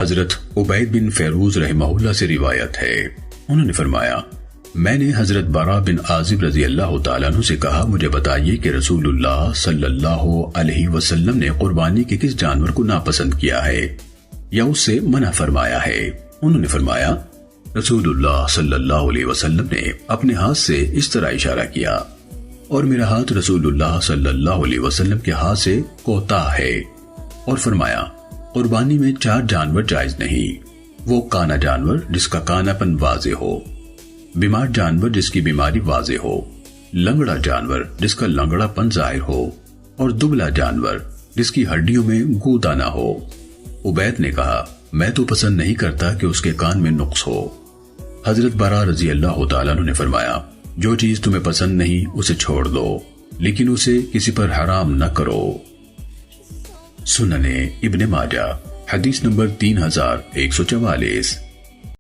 حضرت عبید بن فیروز رحمہ اللہ سے روایت ہے، انہوں نے فرمایا میں نے حضرت براء بن عازب رضی اللہ تعالیٰ عنہ سے کہا مجھے بتائیے کہ رسول اللہ صلی اللہ علیہ وسلم نے قربانی کے کس جانور کو ناپسند کیا ہے یا اس سے منع فرمایا ہے؟ انہوں نے فرمایا رسول اللہ صلی اللہ علیہ وسلم نے اپنے ہاتھ سے اس طرح اشارہ کیا اور میرا ہاتھ رسول اللہ صلی اللہ علیہ وسلم کے ہاتھ سے کوتاہ ہے، اور فرمایا قربانی میں 4 جانور جائز نہیں، وہ کانا جانور جس کا کانا پن واضح ہو، بیمار جانور جس کی بیماری واضح ہو، لنگڑا جانور جس کا لنگڑا پن ظاہر ہو، اور دبلا جانور جس کی ہڈیوں میں گودا نہ ہو۔ عبید نے کہا میں تو پسند نہیں کرتا کہ اس کے کان میں نقص ہو۔ حضرت براء رضی اللہ تعالیٰ عنہ نے فرمایا جو چیز تمہیں پسند نہیں اسے چھوڑ دو، لیکن اسے کسی پر حرام نہ کرو۔ سنن ابن ماجہ حدیث نمبر 3144۔